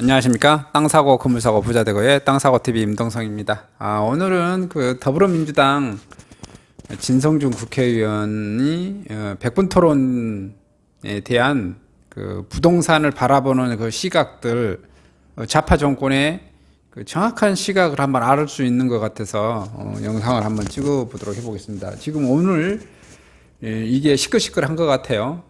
안녕하십니까. 땅사고 건물사고 부자되고의 땅사고TV 임동성입니다. 오늘은 그 더불어민주당 진성준 국회의원이 100분 토론에 대한 그 부동산을 바라보는 그 시각들, 좌파 정권의 그 정확한 시각을 한번 알 수 있는 것 같아서 영상을 한번 찍어 보도록 해보겠습니다. 지금 오늘 이게 시끌시끌한 것 같아요.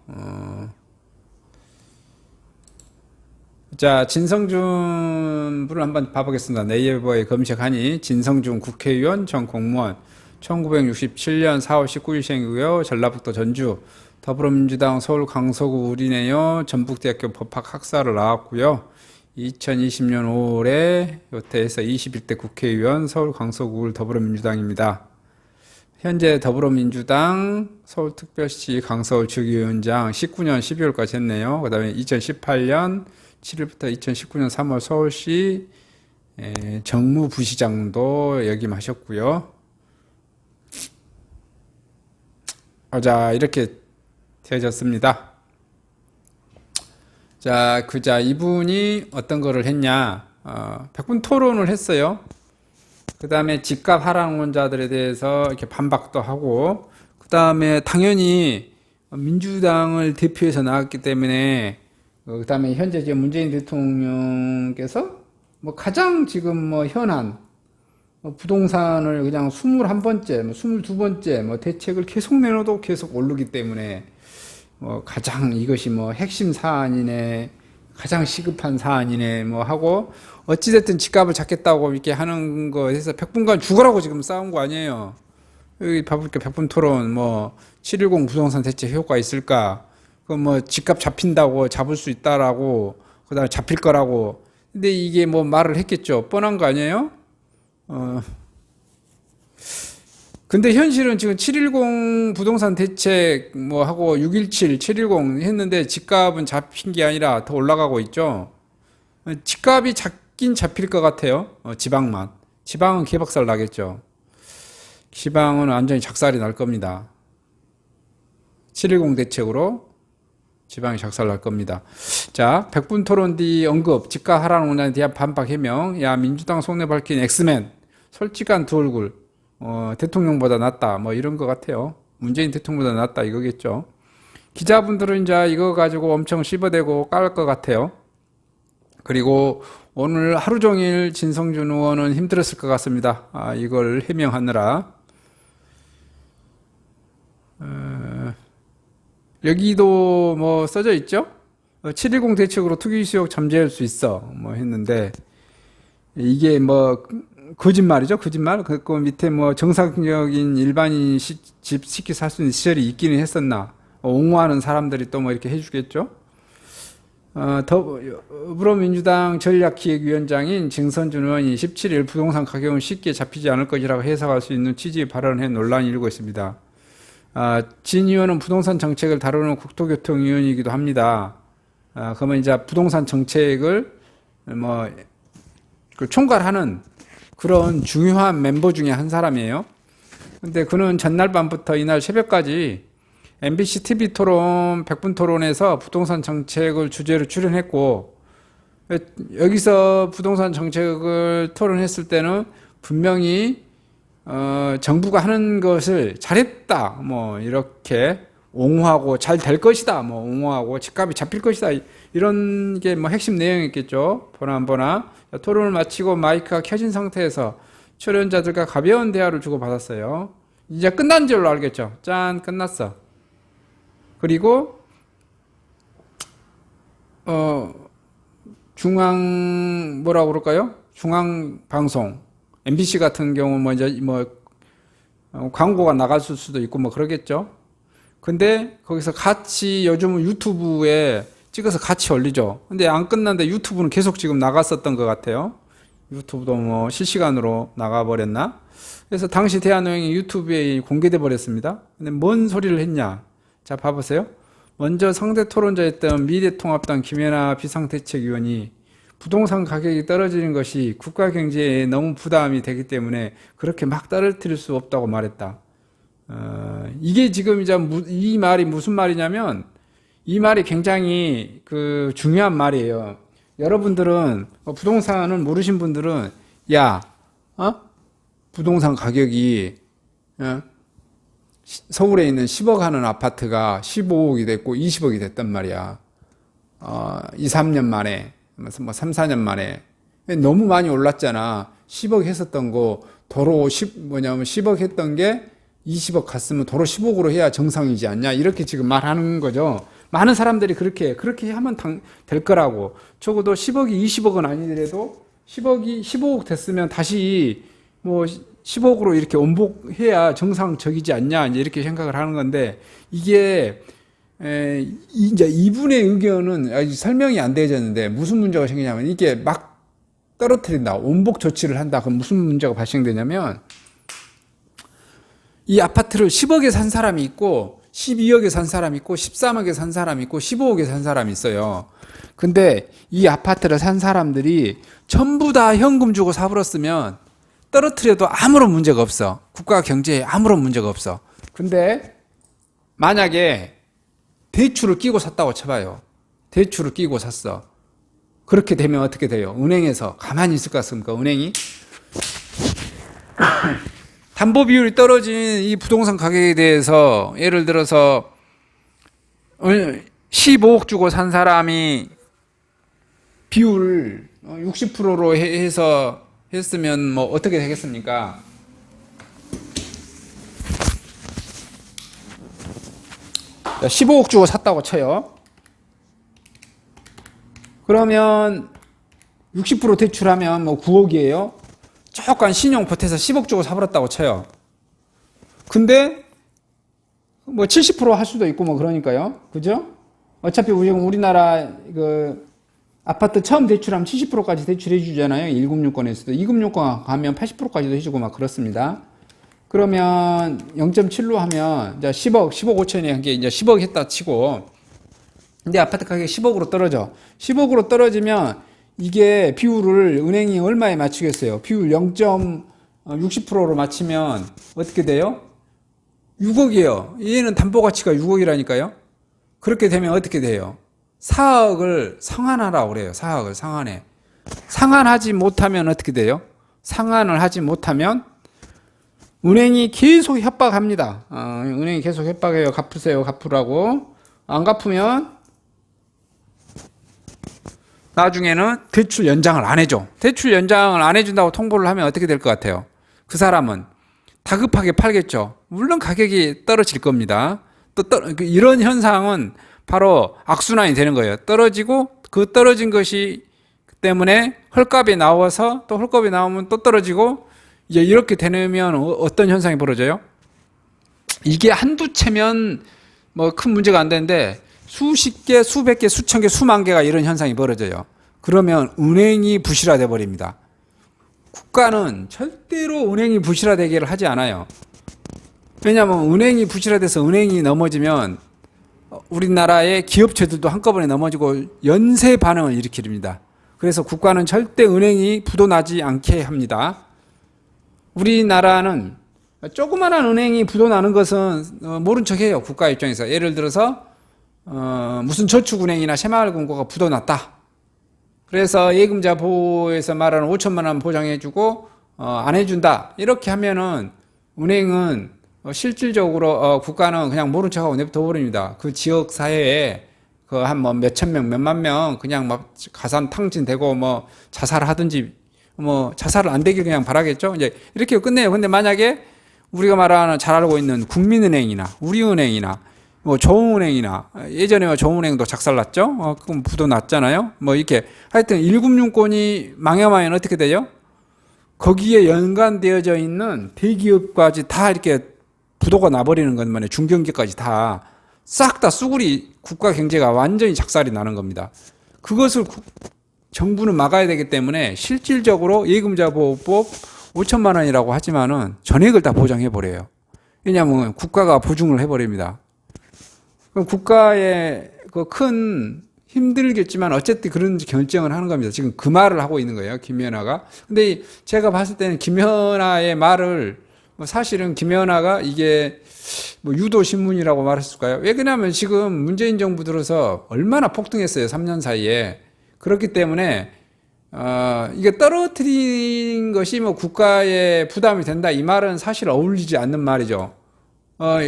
자, 진성준 분을 한번 봐보겠습니다. 네이버에 검색하니 진성준 국회의원 전 공무원 1967년 4월 19일생이고요. 전라북도 전주 더불어민주당 서울 강서구 우리내요 전북대학교 법학 학사를 나왔고요. 2020년 5월에 요태에서 21대 국회의원 서울 강서구 더불어민주당입니다. 현재 더불어민주당 서울특별시 강서울 주기위원장 19년 12월까지 했네요. 그 다음에 2018년 7일부터 2019년 3월 서울시 정무부시장도 역임하셨고요. 자, 이렇게 되어졌습니다. 자, 이분이 어떤 거를 했냐. 100분 토론을 했어요. 그 다음에 집값 하락론자들에 대해서 이렇게 반박도 하고, 그 다음에 당연히 민주당을 대표해서 나왔기 때문에, 그 다음에 현재 지금 문재인 대통령께서 뭐 가장 지금 뭐 현안, 부동산을 그냥 21번째, 뭐 22번째 뭐 대책을 계속 내놔도 계속 오르기 때문에 뭐 가장 이것이 뭐 핵심 사안이네, 가장 시급한 사안이네 뭐 하고, 어찌됐든 집값을 잡겠다고 이렇게 하는 거에서 100분간 죽으라고 지금 싸운 거 아니에요. 여기 봐볼게. 100분 토론 뭐 710 부동산 대책 효과 있을까? 그 뭐 집값 잡힌다고 잡을 수 있다라고, 그 다음에 잡힐 거라고. 근데 이게 뭐 말을 했겠죠. 뻔한 거 아니에요? 근데 현실은 지금 710 부동산 대책 뭐 하고 617, 710 했는데 집값은 잡힌 게 아니라 더 올라가고 있죠. 집값이 잡긴 잡힐 것 같아요. 지방만. 지방은 개박살 나겠죠. 지방은 완전히 작살이 날 겁니다. 710 대책으로 지방이 작살 날 겁니다. 자, 100분 토론 뒤 언급, 집값 하락 논란에 대한 반박 해명. 야, 민주당 속내 밝힌 엑스맨, 솔직한 두 얼굴, 대통령보다 낫다, 뭐 이런 것 같아요. 문재인 대통령보다 낫다 이거겠죠. 기자분들은 이제 이거 가지고 엄청 씹어대고 깔 것 같아요. 그리고 오늘 하루 종일 진성준 의원은 힘들었을 것 같습니다. 이걸 해명하느라. 여기도 뭐 써져 있죠? 710 대책으로 투기 수요 잠재할 수 있어. 뭐 했는데, 이게 뭐, 거짓말이죠? 거짓말? 그 밑에 뭐, 정상적인 일반인 집 쉽게 살 수 있는 시설이 있기는 했었나? 옹호하는 사람들이 또 뭐 이렇게 해주겠죠? 더불어민주당 전략기획위원장인 진성준 의원이 17일 부동산 가격은 쉽게 잡히지 않을 것이라고 해석할 수 있는 취지의 발언을 해 논란이 일고 있습니다. 진 의원은 부동산 정책을 다루는 국토교통위원이기도 합니다. 그러면 이제 부동산 정책을 뭐 그 총괄하는 그런 중요한 멤버 중에 한 사람이에요. 근데 그는 전날 밤부터 이날 새벽까지 MBC TV 토론 100분 토론에서 부동산 정책을 주제로 출연했고, 여기서 부동산 정책을 토론했을 때는 분명히 정부가 하는 것을 잘했다, 뭐, 이렇게 옹호하고 잘 될 것이다, 뭐, 옹호하고 집값이 잡힐 것이다, 이런 게 뭐 핵심 내용이겠죠. 보나. 토론을 마치고 마이크가 켜진 상태에서 출연자들과 가벼운 대화를 주고받았어요. 이제 끝난 줄로 알겠죠. 짠, 끝났어. 그리고, 뭐라고 그럴까요? 중앙방송. MBC 같은 경우 뭐 이제 광고가 나갔을 수도 있고 뭐 그러겠죠. 근데 거기서 같이 요즘은 유튜브에 찍어서 같이 올리죠. 근데 안 끝났는데 유튜브는 계속 지금 나갔었던 것 같아요. 유튜브도 뭐 실시간으로 나가버렸나? 그래서 당시 대화 내용이 유튜브에 공개돼 버렸습니다. 근데 뭔 소리를 했냐? 자, 봐보세요. 먼저 상대 토론자였던 미래통합당 김연아 비상대책위원이 부동산 가격이 떨어지는 것이 국가 경제에 너무 부담이 되기 때문에 그렇게 막 떨어뜨릴 수 없다고 말했다. 이게 지금 이제 이 말이 무슨 말이냐면, 이 말이 굉장히 그 중요한 말이에요. 여러분들은 부동산을 모르신 분들은 야, 부동산 가격이 서울에 있는 10억 하는 아파트가 15억이 됐고 20억이 됐단 말이야. 2, 3년 만에, 뭐 3, 4년 만에. 너무 많이 올랐잖아. 10억 했었던 거, 도로 10억 했던 게 20억 갔으면 도로 10억으로 해야 정상이지 않냐. 이렇게 지금 말하는 거죠. 많은 사람들이 그렇게 하면 될 거라고. 적어도 10억이 20억은 아니더라도 15억 됐으면 다시 뭐 10억으로 이렇게 원복해야 정상적이지 않냐. 이렇게 생각을 하는 건데, 이게 이제 이분의 의견은 아직 설명이 안 되어졌는데 무슨 문제가 생기냐면, 이게 막 떨어뜨린다, 원복 조치를 한다. 그럼 무슨 문제가 발생되냐면, 이 아파트를 10억에 산 사람이 있고 12억에 산 사람이 있고 13억에 산 사람이 있고 15억에 산 사람이 있어요. 근데 이 아파트를 산 사람들이 전부 다 현금 주고 사버렸으면 떨어뜨려도 아무런 문제가 없어. 국가 경제에 아무런 문제가 없어. 근데 만약에 대출을 끼고 샀다고 쳐봐요. 대출을 끼고 샀어. 그렇게 되면 어떻게 돼요? 은행에서 가만히 있을 것 같습니까? 은행이? 담보 비율이 떨어진 이 부동산 가격에 대해서 예를 들어서 15억 주고 산 사람이 비율 60%로 해서 했으면 뭐 어떻게 되겠습니까? 자, 15억 주고 샀다고 쳐요. 그러면 60% 대출하면 뭐 9억이에요. 조금 신용 보태서 10억 주고 사버렸다고 쳐요. 근데 뭐 70% 할 수도 있고 뭐 그러니까요. 그죠? 어차피 우리나라 그 아파트 처음 대출하면 70%까지 대출해 주잖아요. 1금융권에서도. 2금융권 가면 80%까지도 해주고 막 그렇습니다. 그러면 0.7로 하면 이제 10억 5천이 한 게 이제 10억 했다 치고, 근데 아파트 가격이 10억으로 떨어져. 10억으로 떨어지면 이게 비율을 은행이 얼마에 맞추겠어요? 비율 0.60%로 맞추면 어떻게 돼요? 6억이에요. 얘는 담보 가치가 6억이라니까요. 그렇게 되면 어떻게 돼요? 4억을 상환하라고 그래요. 4억을 상환해. 상환하지 못하면 어떻게 돼요? 상환을 하지 못하면 은행이 계속 협박합니다. 은행이 계속 협박해요. 갚으세요. 갚으라고. 안 갚으면 나중에는 대출 연장을 안 해줘. 대출 연장을 안 해준다고 통보를 하면 어떻게 될 것 같아요? 그 사람은 다급하게 팔겠죠. 물론 가격이 떨어질 겁니다. 이런 현상은 바로 악순환이 되는 거예요. 떨어지고 그 떨어진 것이 때문에 헐값이 나와서 또 헐값이 나오면 또 떨어지고, 이제 이렇게 되면 어떤 현상이 벌어져요? 이게 한두 채면 뭐 큰 문제가 안 되는데 수십 개, 수백 개, 수천 개, 수만 개가 이런 현상이 벌어져요. 그러면 은행이 부실화돼 버립니다. 국가는 절대로 은행이 부실화되기를 하지 않아요. 왜냐하면 은행이 부실화돼서 은행이 넘어지면 우리나라의 기업체들도 한꺼번에 넘어지고 연쇄 반응을 일으킵니다. 그래서 국가는 절대 은행이 부도나지 않게 합니다. 우리나라는 조그마한 은행이 부도나는 것은 모른 척해요. 국가 입장에서. 예를 들어서 무슨 저축은행이나 새마을금고가 부도났다. 그래서 예금자 보호에서 말하는 5천만 원 보장해주고 안 해준다. 이렇게 하면은 은행은 실질적으로 국가는 그냥 모른 척하고 내버려 버립니다. 그 지역 사회에 그 한 뭐 몇천 명, 몇만 명 그냥 막 가산 탕진되고 뭐 자살하든지 뭐 자살을 안 되길 그냥 바라겠죠. 이제 이렇게 끝내요. 근데 만약에 우리가 말하는 잘 알고 있는 국민은행이나 우리은행이나 뭐 조은행이나 예전에 조은행도 작살났죠. 그럼 부도 났잖아요. 뭐 이렇게 하여튼 1금융권이 망하면 어떻게 돼요? 거기에 연관되어져 있는 대기업까지 다 이렇게 부도가 나버리는 것만에 중견기까지 다 싹 다 쑥으리 국가 경제가 완전히 작살이 나는 겁니다. 그것을 정부는 막아야 되기 때문에 실질적으로 예금자 보호법 5천만 원이라고 하지만은 전액을 다 보장해 버려요. 왜냐하면 국가가 보증을 해버립니다. 그럼 국가의 그 큰 힘들겠지만 어쨌든 그런 결정을 하는 겁니다. 지금 그 말을 하고 있는 거예요, 김연아가. 근데 제가 봤을 때는 김연아의 말을 사실은 김연아가 이게 뭐 유도 신문이라고 말했을까요? 왜 그러냐면 지금 문재인 정부 들어서 얼마나 폭등했어요, 3년 사이에. 그렇기 때문에 이게 떨어뜨린 것이 뭐 국가에 부담이 된다 이 말은 사실 어울리지 않는 말이죠.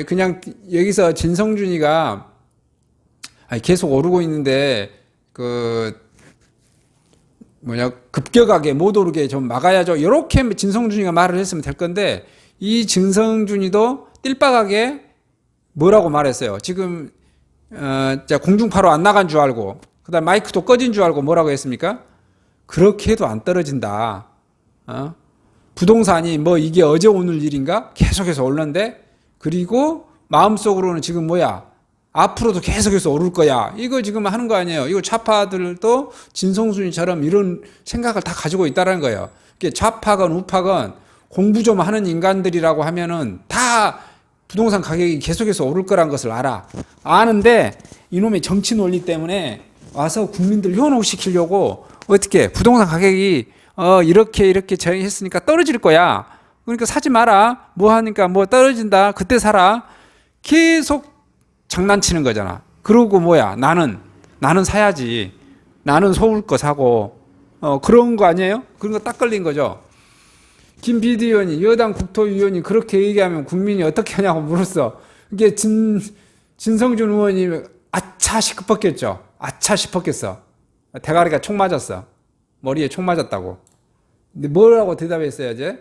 그냥 여기서 진성준이가 계속 오르고 있는데 급격하게 못 오르게 좀 막아야죠. 이렇게 진성준이가 말을 했으면 될 건데 이 진성준이도 띨박하게 뭐라고 말했어요. 지금 공중파로 안 나간 줄 알고 그다음 마이크도 꺼진 줄 알고 뭐라고 했습니까? 그렇게 해도 안 떨어진다. 부동산이 뭐 이게 어제 오늘 일인가? 계속해서 오르는데 그리고 마음속으로는 지금 앞으로도 계속해서 오를 거야. 이거 지금 하는 거 아니에요. 이거 좌파들도 진성준이처럼 이런 생각을 다 가지고 있다는 거예요. 좌파건 우파건 공부 좀 하는 인간들이라고 하면은 다 부동산 가격이 계속해서 오를 거란 것을 아는데 이놈의 정치 논리 때문에 와서 국민들 현혹시키려고 어떻게 부동산 가격이 이렇게 했으니까 떨어질 거야. 그러니까 사지 마라. 뭐 하니까 뭐 떨어진다. 그때 사라. 계속 장난치는 거잖아. 그러고 나는 사야지. 나는 서울 거 사고 그런 거 아니에요? 그런 거 딱 걸린 거죠. 김 비대위원이 여당 국토위원이 그렇게 얘기하면 국민이 어떻게 하냐고 물었어. 이게 진성준 의원이 아차 싶었겠죠. 아차 싶었겠어. 대가리가 총 맞았어. 머리에 총 맞았다고. 근데 뭐라고 대답했어야지?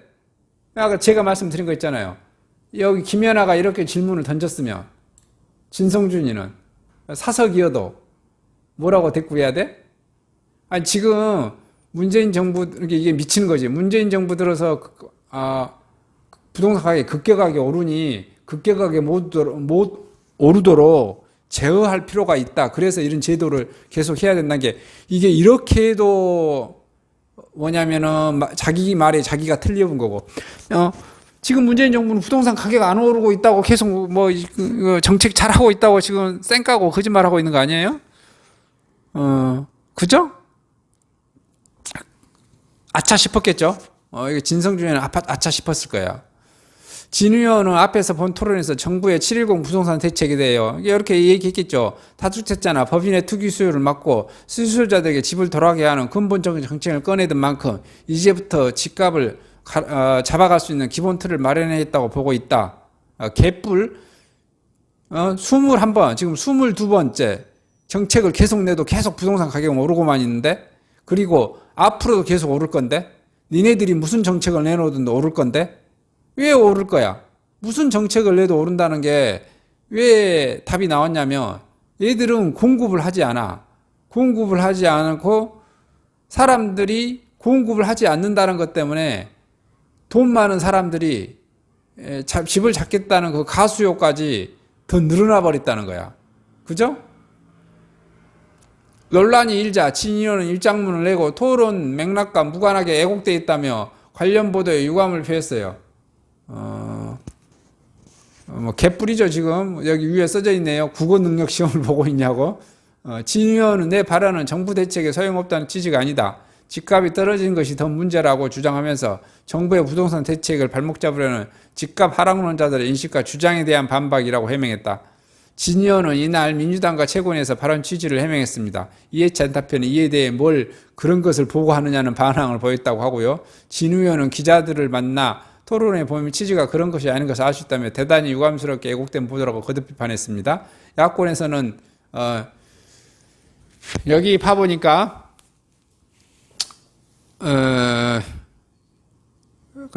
아까 제가 말씀드린 거 있잖아요. 여기 김연아가 이렇게 질문을 던졌으면 진성준이는 사석이어도 뭐라고 대꾸해야 돼? 아니 지금 문재인 정부 이게 미치는 거지. 문재인 정부 들어서 부동산 가격이 급격하게 오르니 급격하게 못 오르도록 제어할 필요가 있다. 그래서 이런 제도를 계속 해야 된다는 게 이게 이렇게 해도 뭐냐면은 자기 말에 자기가 틀려본 거고. 지금 문재인 정부는 부동산 가격 안 오르고 있다고 계속 정책 잘하고 있다고 지금 쌩까고 거짓말하고 있는 거 아니에요? 그죠? 아차 싶었겠죠? 이거 진성준이는 아차 싶었을 거예요. 진 의원은 앞에서 본 토론에서 정부의 7.10 부동산 대책에 대해요. 이렇게 얘기했겠죠. 다주택자나 법인의 투기 수요를 막고 수수자들에게 집을 돌아가게 하는 근본적인 정책을 꺼내든 만큼 이제부터 집값을 잡아갈 수 있는 기본 틀을 마련했다고 보고 있다. 개뿔 21번 지금 22번째 정책을 계속 내도 계속 부동산 가격은 오르고만 있는데 그리고 앞으로도 계속 오를 건데 니네들이 무슨 정책을 내놓든 오를 건데 왜 오를 거야? 무슨 정책을 내도 오른다는 게 왜 답이 나왔냐면 얘들은 공급을 하지 않아. 공급을 하지 않고 사람들이 공급을 하지 않는다는 것 때문에 돈 많은 사람들이 집을 잡겠다는 그 가수요까지 더 늘어나 버렸다는 거야. 그죠? 논란이 일자 진 의원은 일장문을 내고 토론 맥락과 무관하게 애곡돼 있다며 관련 보도에 유감을 표했어요. 개뿔이죠 지금. 여기 위에 써져 있네요. 국어 능력 시험을 보고 있냐고. 진 의원은 내 발언은 정부 대책에 소용없다는 취지가 아니다. 집값이 떨어지는 것이 더 문제라고 주장하면서 정부의 부동산 대책을 발목 잡으려는 집값 하락론자들의 인식과 주장에 대한 반박이라고 해명했다. 진 의원은 이날 민주당과 채권에서 발언 취지를 해명했습니다. 이해치 않다 편은 이에 대해 뭘 그런 것을 보고하느냐는 반항을 보였다고 하고요. 진 의원은 기자들을 만나 토론에 보면 취지가 그런 것이 아닌 것을 알 수 있다며 대단히 유감스럽게 애곡된 보도라고 거듭 비판했습니다. 야권에서는 여기 봐보니까 그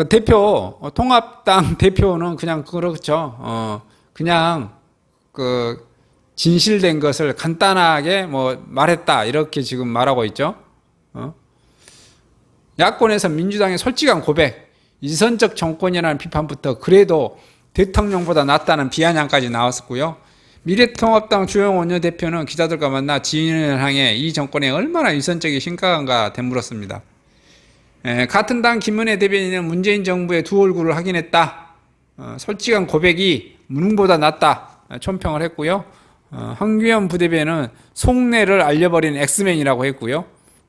대표 통합당 대표는 그냥 그렇죠. 그냥 그 진실된 것을 간단하게 말했다 이렇게 지금 말하고 있죠. 야권에서 민주당의 솔직한 고백, 이선적 정권이라는 비판부터 그래도 대통령보다 낫다는 비아냥까지 나왔었고요. 미래통합당 주영 원내대표는 기자들과 만나 지인을 향해 이 정권에 얼마나 위선적이 심각한가 되물었습니다. 같은 당 김은혜 대변인은 문재인 정부의 두 얼굴을 확인했다. 솔직한 고백이 무능보다 낫다. 촌평을 했고요. 황교안 부대변인은 속내를 알려버린 엑스맨이라고 했고요.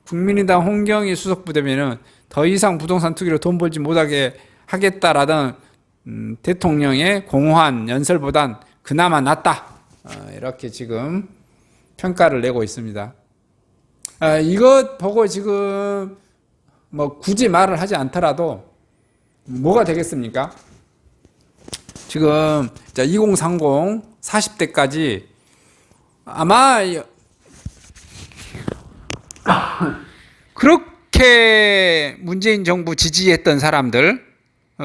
국민의당 홍경희 수석 부대변인은 더 이상 부동산 투기로 돈 벌지 못하게 하겠다라던 대통령의 공허한 연설보단 그나마 낫다. 이렇게 지금 평가를 내고 있습니다. 이것 보고 지금 뭐 굳이 말을 하지 않더라도 뭐가 되겠습니까? 지금 2030 40대까지 아마 그렇게 문재인 정부 지지했던 사람들,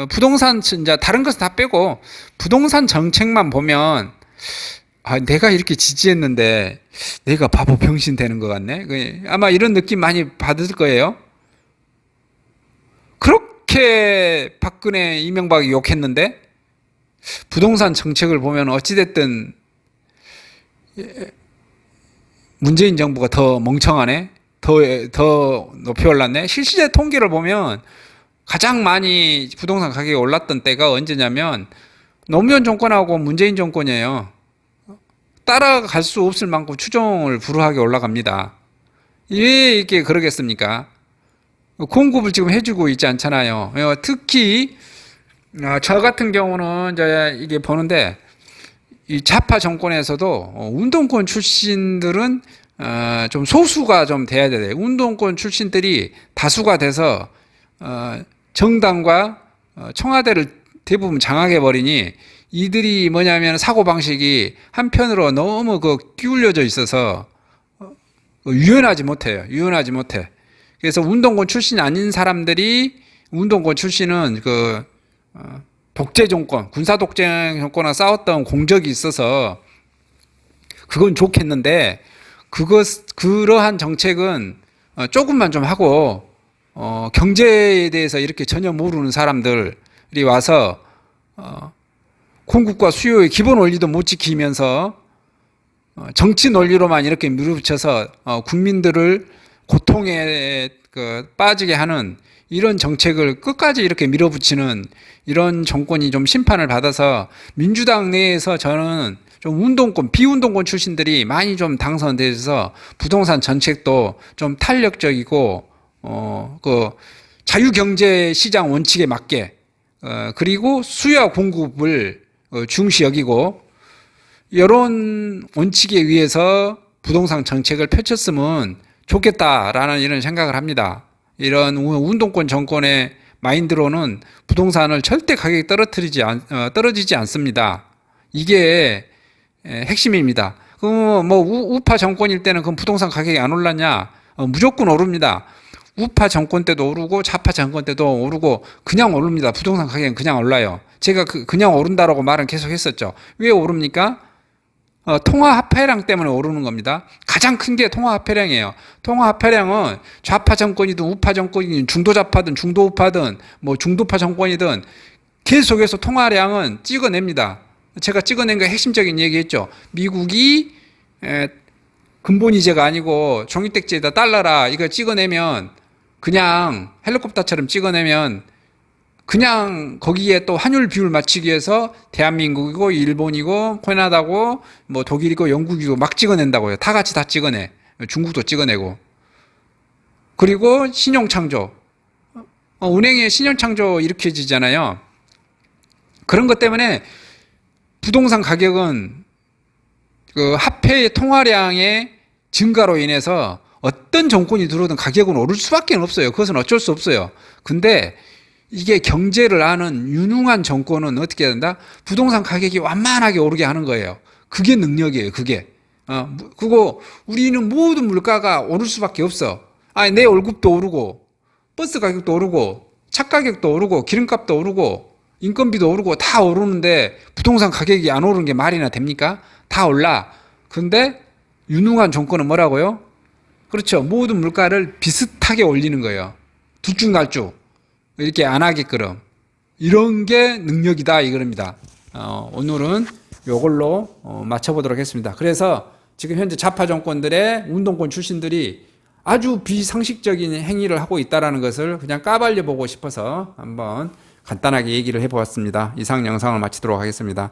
부동산 이제 다른 것은 다 빼고 부동산 정책만 보면 내가 이렇게 지지했는데 내가 바보 병신 되는 것 같네. 아마 이런 느낌 많이 받을 거예요. 그렇게 박근혜, 이명박이 욕했는데 부동산 정책을 보면 어찌됐든 문재인 정부가 더 멍청하네, 더 높이 올랐네. 실시제 통계를 보면 가장 많이 부동산 가격이 올랐던 때가 언제냐면 노무현 정권하고 문재인 정권이에요. 따라갈 수 없을 만큼 추종을 불허하게 올라갑니다. 왜 이렇게 그러겠습니까? 공급을 지금 해주고 있지 않잖아요. 특히 저 같은 경우는 이제 이게 보는데 이 좌파 정권에서도 운동권 출신들은 좀 소수가 좀 돼야 돼요. 운동권 출신들이 다수가 돼서 정당과 청와대를 대부분 장악해 버리니 이들이 뭐냐면 사고방식이 한편으로 너무 기울여져 있어서 유연하지 못해요. 유연하지 못해. 그래서 운동권 출신이 아닌 사람들이, 운동권 출신은 독재 정권, 군사 독재 정권과 싸웠던 공적이 있어서 그건 좋겠는데, 그러한 정책은 조금만 좀 하고, 경제에 대해서 이렇게 전혀 모르는 사람들이 와서 공급과 수요의 기본 원리도 못 지키면서 정치 논리로만 이렇게 밀어붙여서 국민들을 고통에 빠지게 하는 이런 정책을 끝까지 이렇게 밀어붙이는 이런 정권이 좀 심판을 받아서 민주당 내에서 저는 좀 운동권, 비운동권 출신들이 많이 좀 당선돼서 부동산 정책도 좀 탄력적이고 자유경제 시장 원칙에 맞게 그리고 수요와 공급을 중시 여기고 이런 원칙에 의해서 부동산 정책을 펼쳤으면 좋겠다라는 이런 생각을 합니다. 이런 운동권 정권의 마인드로는 부동산을 절대 가격이 떨어지지 않습니다. 이게 핵심입니다. 뭐 우파 정권일 때는 그 부동산 가격이 안 올랐냐? 무조건 오릅니다. 우파 정권 때도 오르고 좌파 정권 때도 오르고 그냥 오릅니다. 부동산 가격은 그냥 올라요. 제가 그냥 오른다라고 말은 계속 했었죠. 왜 오릅니까? 통화합회량 때문에 오르는 겁니다. 가장 큰 게 통화합회량이에요. 통화합회량은 좌파 정권이든 우파 정권이든 중도좌파든 중도우파든 뭐 중도파 정권이든 계속해서 통화량은 찍어냅니다. 제가 찍어낸 거 핵심적인 얘기했죠. 미국이 근본이제가 아니고 종이택지에다 달러라 이거 찍어내면 그냥 헬리콥터처럼 찍어내면 그냥 거기에 또 환율 비율 맞추기 위해서 대한민국이고 일본이고 캐나다고 뭐 독일이고 영국이고 막 찍어낸다고요. 다 같이 다 찍어내. 중국도 찍어내고. 그리고 신용창조. 은행에 신용창조 일으켜지잖아요. 그런 것 때문에 부동산 가격은 화폐의 통화량의 증가로 인해서 어떤 정권이 들어오든 가격은 오를 수밖에 없어요. 그것은 어쩔 수 없어요. 근데 이게 경제를 아는 유능한 정권은 어떻게 해야 된다? 부동산 가격이 완만하게 오르게 하는 거예요. 그게 능력이에요. 그게. 그거 우리는 모든 물가가 오를 수밖에 없어. 내 월급도 오르고 버스 가격도 오르고 차 가격도 오르고 기름값도 오르고 인건비도 오르고 다 오르는데 부동산 가격이 안 오르는 게 말이나 됩니까? 다 올라. 근데 유능한 정권은 뭐라고요? 그렇죠. 모든 물가를 비슷하게 올리는 거예요. 둘쭉날쭉. 이렇게 안 하게끔. 이런 게 능력이다 이겁니다. 오늘은 이걸로 맞춰보도록 했습니다. 그래서 지금 현재 좌파 정권들의 운동권 출신들이 아주 비상식적인 행위를 하고 있다는 것을 그냥 까발려 보고 싶어서 한번 간단하게 얘기를 해보았습니다. 이상 영상을 마치도록 하겠습니다.